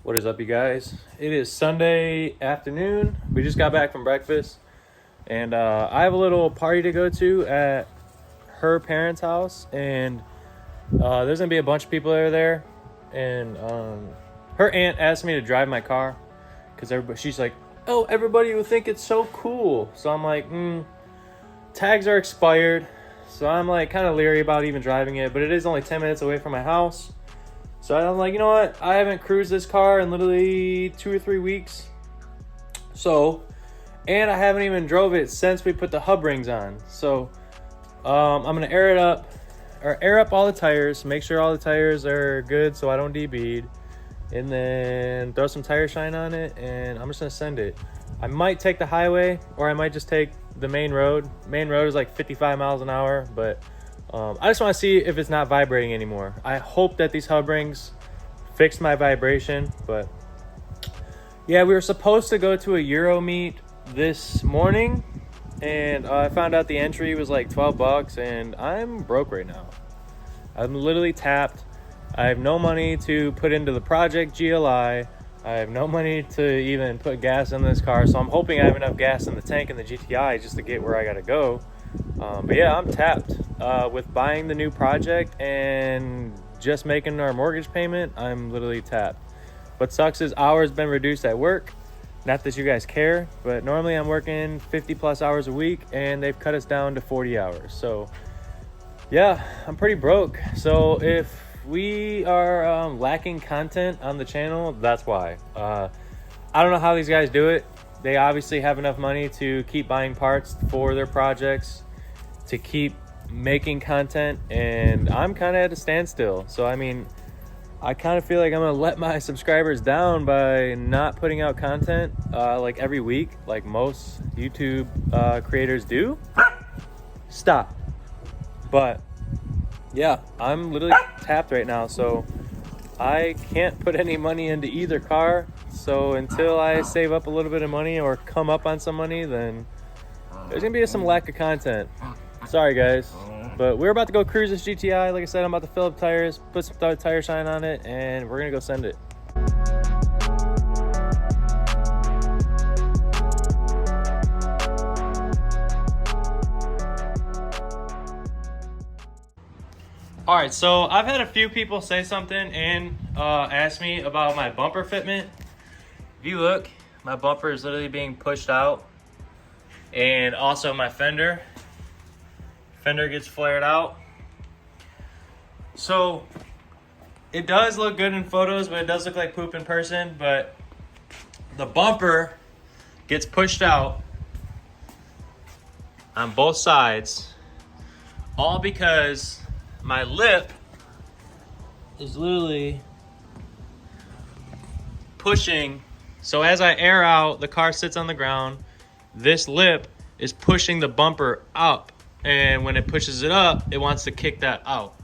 What is up, you guys? It is Sunday afternoon. We just got back from breakfast, and I have a little party to go to at her parents' house, and there's gonna be a bunch of people that are there. And her aunt asked me to drive my car because she's like, "Oh, everybody will think it's so cool." So I'm like, tags are expired, so I'm like kind of leery about even driving it. But it is only 10 minutes away from my house. So I'm like, you know what? I haven't cruised this car in literally 2 or 3 weeks. And I haven't even drove it since we put the hub rings on. So I'm gonna air up all the tires, make sure all the tires are good so I don't debead, and then throw some tire shine on it, and I'm just gonna send it. I might take the highway, or I might just take the main road. Main road is like 55 miles an hour, but I just want to see if it's not vibrating anymore. I hope that these hub rings fix my vibration, but yeah, we were supposed to go to a Euro meet this morning, and I found out the entry was like 12 bucks, and I'm broke right now. I'm literally tapped. I have no money to put into the project GLI. I have no money to even put gas in this car, so I'm hoping I have enough gas in the tank in the GTI just to get where I gotta go. But yeah, I'm tapped with buying the new project and just making our mortgage payment. I'm literally tapped. What sucks is hours been reduced at work. Not that you guys care, but normally I'm working 50 plus hours a week, and they've cut us down to 40 hours. So yeah, I'm pretty broke. So if we are lacking content on the channel, that's why. I don't know how these guys do it. They obviously have enough money to keep buying parts for their projects, to keep making content, and I'm kind of at a standstill. So I mean, I kind of feel like I'm gonna let my subscribers down by not putting out content like every week, like most YouTube creators do. Stop. But yeah, I'm literally tapped right now, so I can't put any money into either car. So until I save up a little bit of money or come up on some money, then there's gonna be some lack of content. Sorry guys, but we're about to go cruise this GTI. Like I said, I'm about to fill up tires, put some tire shine on it, and we're gonna go send it. All right, so I've had a few people say something and ask me about my bumper fitment. If you look, my bumper is literally being pushed out, and also my fender gets flared out. So it does look good in photos, but it does look like poop in person. But the bumper gets pushed out on both sides, all because my lip is literally pushing. So as I air out, the car sits on the ground. This lip is pushing the bumper up, and when it pushes it up, it wants to kick that out.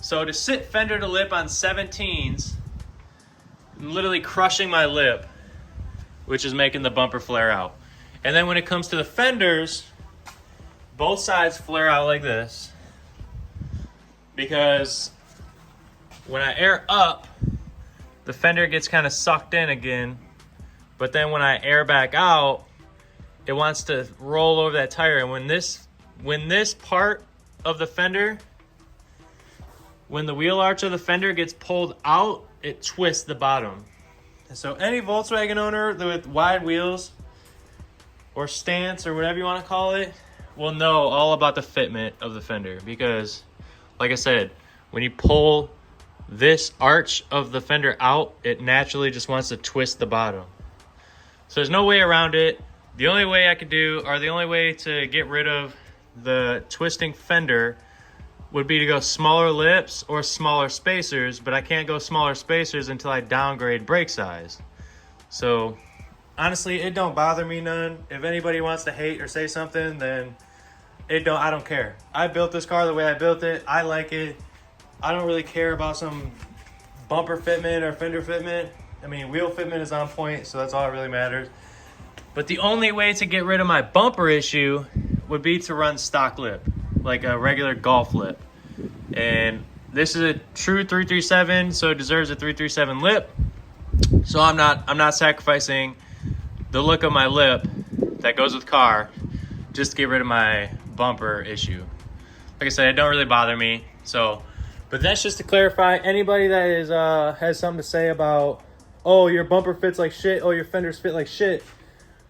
So to sit fender to lip on 17s, I'm literally crushing my lip, which is making the bumper flare out. And then when it comes to the fenders, both sides flare out like this, because when I air up, the fender gets kind of sucked in again, but then when I air back out, it wants to roll over that tire. And when this part of the fender, when the wheel arch of the fender gets pulled out, it twists the bottom. And so any Volkswagen owner with wide wheels or stance or whatever you want to call it will know all about the fitment of the fender, because like I said, when you pull this arch of the fender out, it naturally just wants to twist the bottom. So there's no way around it. The only way I could do, or the only way to get rid of the twisting fender, would be to go smaller lips or smaller spacers, but I can't go smaller spacers until I downgrade brake size. So honestly, it don't bother me none. If anybody wants to hate or say something, then I don't care. I built this car the way I built it. I like it. I don't really care about some bumper fitment or fender fitment. I mean, wheel fitment is on point, so that's all that really matters. But the only way to get rid of my bumper issue would be to run stock lip, like a regular golf lip. And this is a true 337, so it deserves a 337 lip. So I'm not sacrificing the look of my lip that goes with car just to get rid of my bumper issue. Like I said, it don't really bother me. So, but that's just to clarify. Anybody that is has something to say about, oh, your bumper fits like shit, oh, your fenders fit like shit,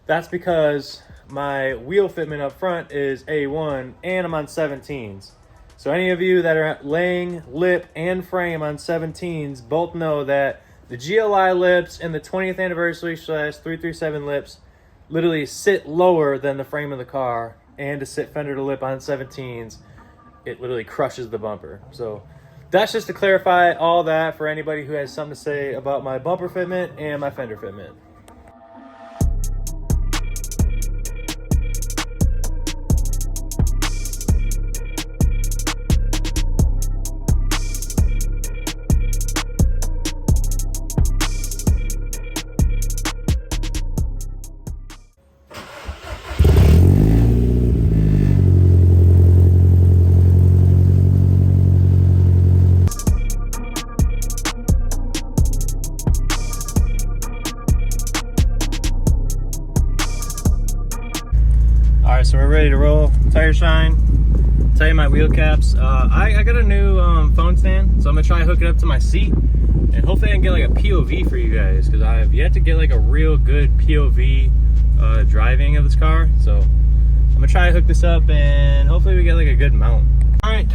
that's because my wheel fitment up front is A1 and I'm on 17s. So any of you that are laying lip and frame on 17s both know that the GLI lips and the 20th anniversary / 337 lips literally sit lower than the frame of the car, and to sit fender to lip on 17s, it literally crushes the bumper. So that's just to clarify all that for anybody who has something to say about my bumper fitment and my fender fitment. Alright, so we're ready to roll. Tire shine. Tell you my wheel caps. I got a new phone stand, so I'm gonna try to hook it up to my seat, and hopefully I can get like a POV for you guys, because I have yet to get like a real good POV driving of this car. So I'm gonna try to hook this up, and hopefully we get like a good mount. Alright,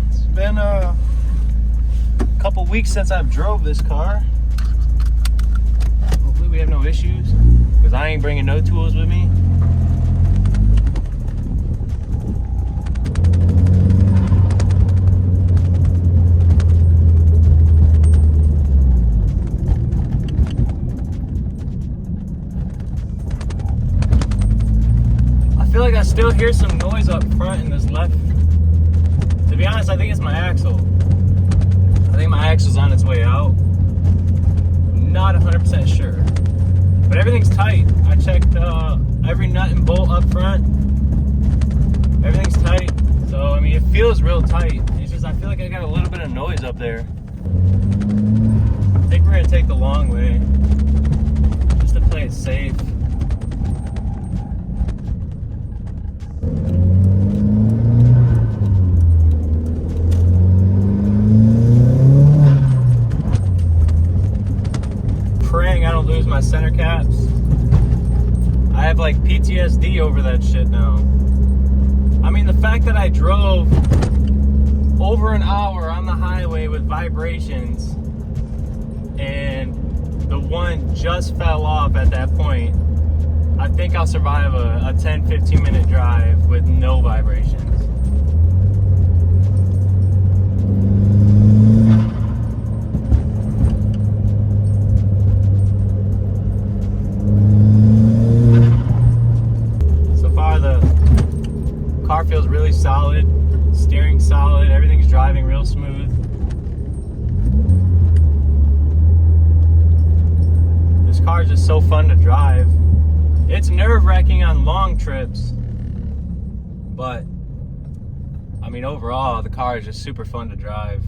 it's been a couple weeks since I've drove this car. Hopefully we have no issues, because I ain't bringing no tools with me. I feel like I still hear some noise up front in this left. To be honest, I think it's my axle. I think my axle's on its way out. Not 100% sure. But everything's tight. I checked every nut and bolt up front. Everything's tight. So, I mean, it feels real tight. It's just, I feel like I got a little bit of noise up there. I think we're gonna take the long way, just to play it safe. Praying I don't lose my center caps. I have like PTSD over that shit now. I mean, the fact that I drove over an hour on the highway with vibrations and the one just fell off at that point, I think I'll survive a 10-15 minute drive with no vibrations. Car feels really solid, steering solid, everything's driving real smooth. This car is just so fun to drive. It's nerve-wracking on long trips, but I mean overall the car is just super fun to drive.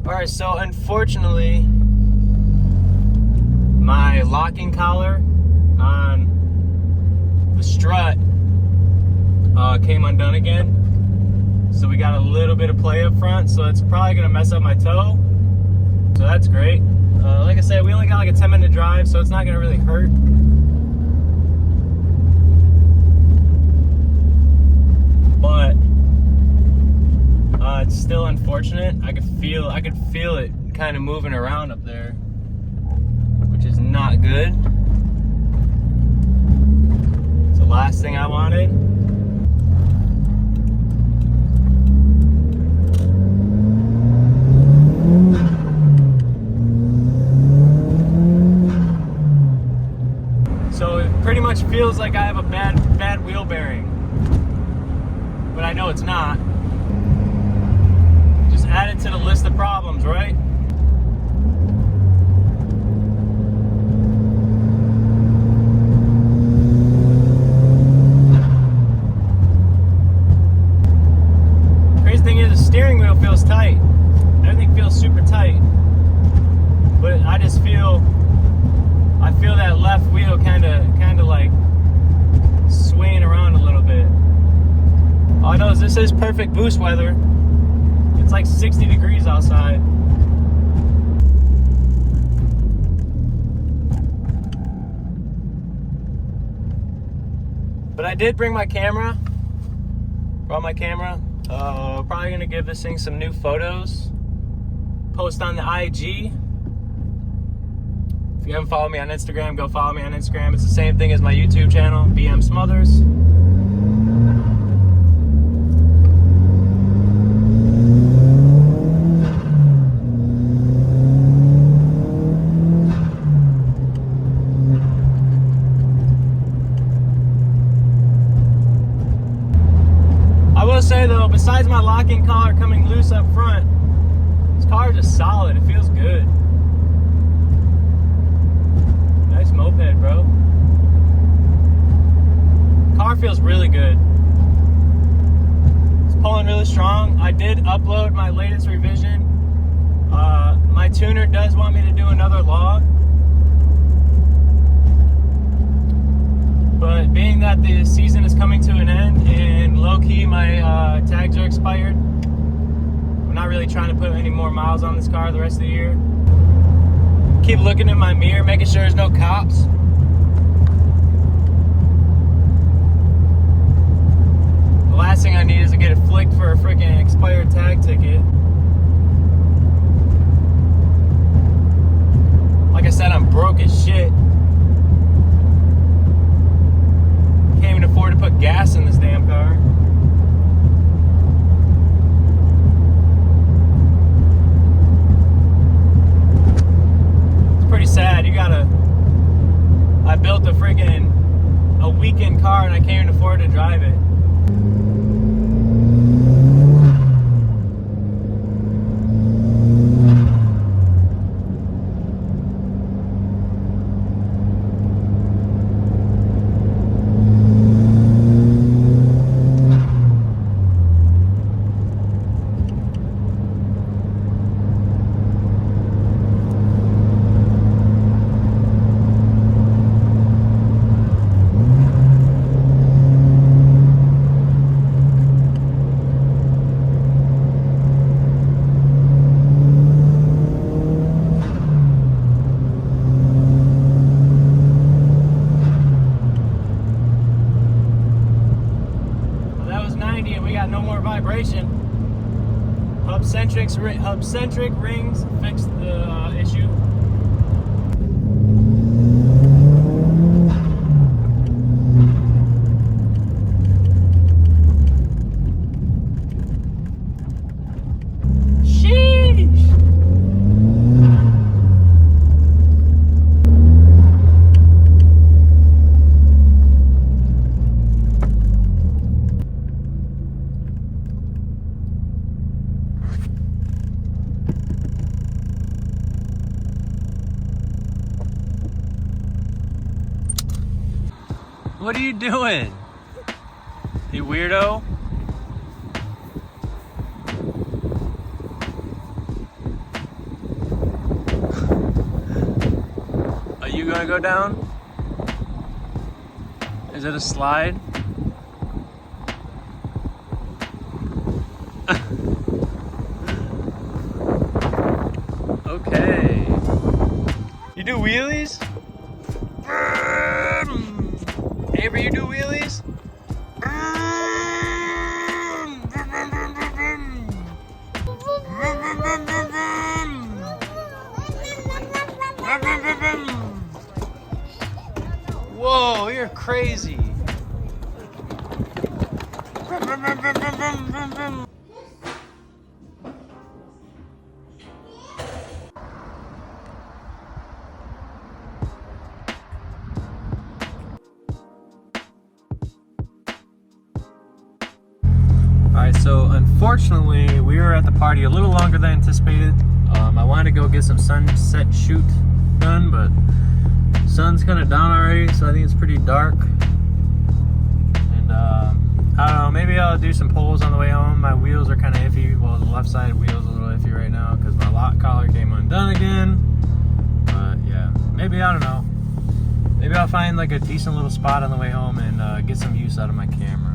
Alright, so unfortunately my locking collar on the strut came undone again, so we got a little bit of play up front, so it's probably gonna mess up my toe, so that's great. Like I said, we only got like a 10-minute drive, so it's not gonna really hurt. But it's still unfortunate. I could feel it kind of moving around up there, which is not good. It's the last thing I wanted. So it pretty much feels like I have a bad wheel bearing, but I know it's not. Just add it to the list of problems, right? Crazy thing is, the steering wheel feels tight. still kind of like swaying around a little bit. All I know is this is perfect boost weather. It's like 60 degrees outside. But I did bring my camera. Brought my camera. Probably gonna give this thing some new photos. Post on the IG. If you haven't followed me on Instagram, go follow me on Instagram. It's the same thing as my YouTube channel, BM Smothers. I will say though, besides my locking collar coming loose up front, this car is just solid. It feels good. Nice moped, bro. Car feels really good. It's pulling really strong. I did upload my latest revision. My tuner does want me to do another log. But being that the season is coming to an end and low-key my tags are expired, I'm not really trying to put any more miles on this car the rest of the year. Keep looking in my mirror, making sure there's no cops. The last thing I need is to get it flicked for a freaking expired tag ticket. Like I said, I'm broke as shit. Can't even afford to put gas in this damn car. It's pretty sad. I built a weekend car and I can't even afford to drive it. Hub-centric rings fixed the issue. Sheesh! What are you doing? You weirdo? Are you gonna go down? Is it a slide? Okay. You do wheelies? Amber, you do wheelies? Whoa, you're crazy. Alright, so unfortunately we were at the party a little longer than anticipated. I wanted to go get some sunset shoot done, but sun's kind of down already, so I think it's pretty dark. And I don't know, maybe I'll do some pulls on the way home. My wheels are kind of iffy. Well, the left side wheel is a little iffy right now because my lock collar came undone again. But yeah, maybe, I don't know. Maybe I'll find like a decent little spot on the way home and get some use out of my camera.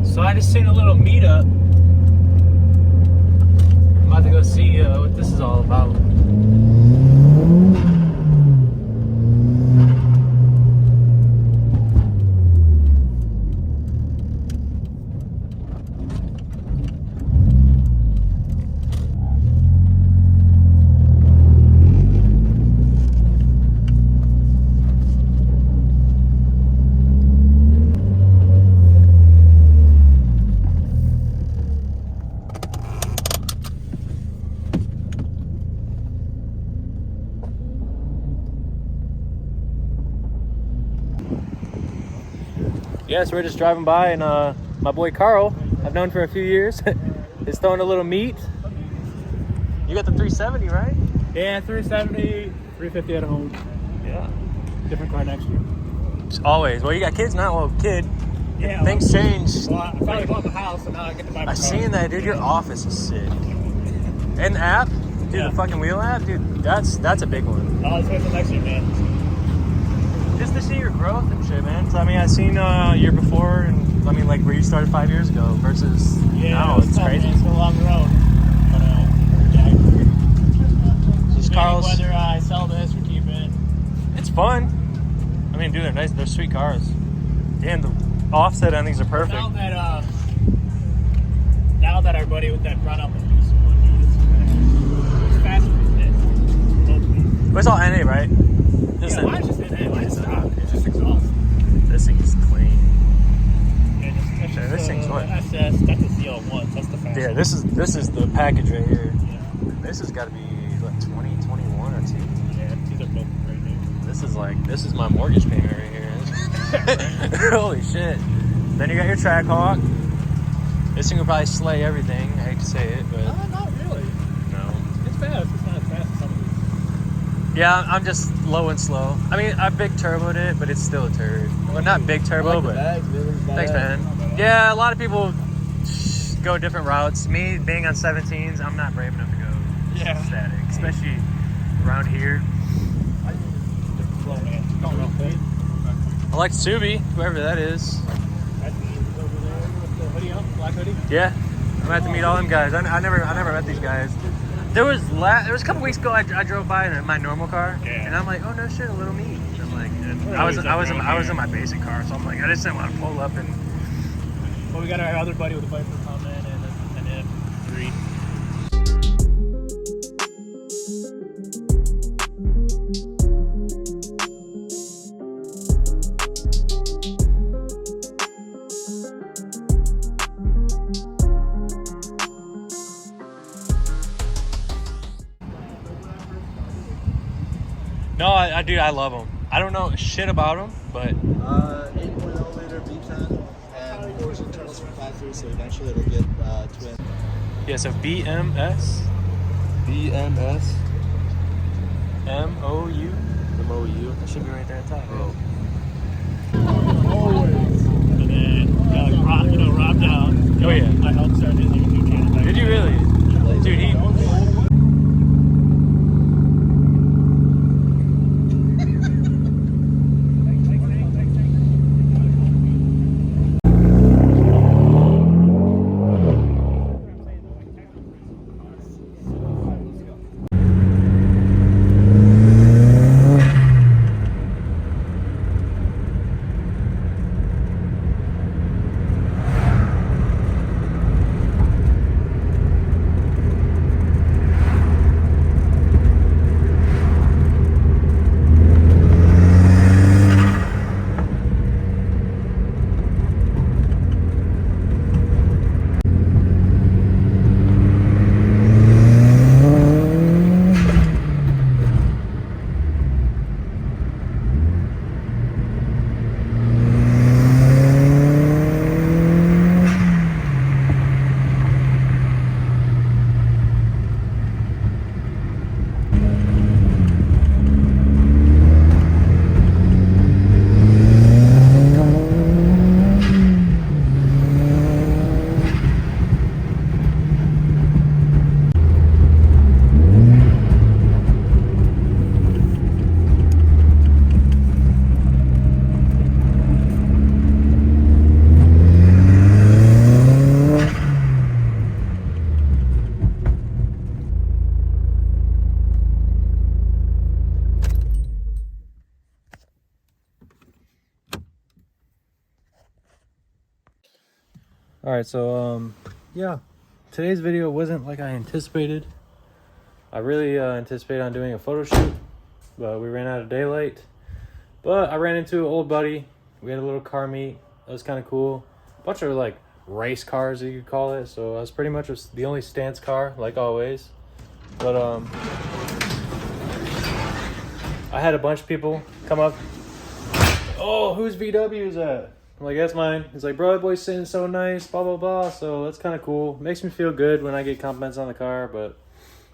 So I just seen a little meetup. I'm about to go see what this is all about. Yes, we're just driving by, and my boy Carl, I've known for a few years, is throwing a little meat. You got the 370, right? Yeah, 370, 350 at home. Yeah. Different car next year. Always. Well, you got kids now. Well, kid. Yeah. Things change. Well, I finally bought the house, so now I get to buy my I've car. seen that, dude. Your office is sick. And the app, dude, Yeah. the fucking wheel app, dude. That's a big one. Oh, let's wait till next year, man. Just to see your growth and shit, man. So, I mean, I seen year before, and I mean, like where you started 5 years ago versus now. It's tough, crazy. Man. It's been a long road. But yeah. Just Carl's. Whether I sell this or keep it. It's fun. I mean, dude, they're nice. They're sweet cars. And the offset on these are perfect. Now that our buddy with that front up is useful, dude, it's faster than this. But it's all NA, right? Yeah, mine's just in mine's stock. It's just exhaust. This thing's clean. Yeah, that's Yeah, this thing's what? SS. That's a ZL1. That's the fast. Yeah, this is the package right here. Yeah. This has got to be what 20, 21 or 2. Yeah, these are both right there. This is my mortgage payment right here. Holy shit! Then you got your Trackhawk. This thing will probably slay everything. I hate to say it, but Not really. no. It's fast. It's not as fast as some of these. Yeah, I'm just low and slow. I mean, I big turboed it, but it's still a turd. Well, not big turbo, but thanks, man. Yeah, a lot of people go different routes. Me being on 17s, I'm not brave enough to go static, especially around here. I like Subi, whoever that is. Black hoodie? Yeah, I'm gonna have to meet all them guys. I never met these guys. There was a couple weeks ago I drove by in my normal car, and I'm like, oh no shit, a little meat. I'm like, and I was in my basic car, so I'm like, I just didn't want to pull up and. Well, we got our other buddy with a Viper coming and an M3. Dude, I love them. I don't know shit about them, but 8.0 liter V10 and force internals from factory, so eventually it'll get twin. yeah. So BMS, BMS MOU. MOU. That should be right there at the top. Oh. Always. And then, Rob Down. Oh, yeah. I helped start his YouTube channel. Back Did you really? Dude, he. All right, so yeah, today's video wasn't like I anticipated. I really anticipated on doing a photo shoot, but we ran out of daylight. But I ran into an old buddy. We had a little car meet. That was kind of cool. A bunch of like race cars, you could call it. So I was pretty much the only stance car, like always. But I had a bunch of people come up. Oh, whose VW is that? I'm like, that's mine. He's like, bro, that boy's sitting so nice, blah, blah, blah. So that's kind of cool. Makes me feel good when I get compliments on the car. But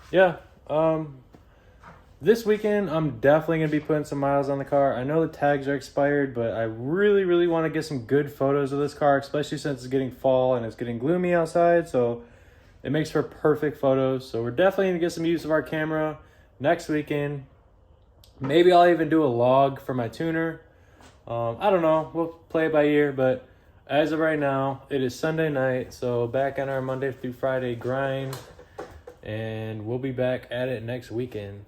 yeah, this weekend, I'm definitely going to be putting some miles on the car. I know the tags are expired, but I really, really want to get some good photos of this car, especially since it's getting fall and it's getting gloomy outside. So it makes for perfect photos. So we're definitely going to get some use of our camera next weekend. Maybe I'll even do a log for my tuner. I don't know. We'll play it by ear, but as of right now, it is Sunday night, so back on our Monday through Friday grind, and we'll be back at it next weekend.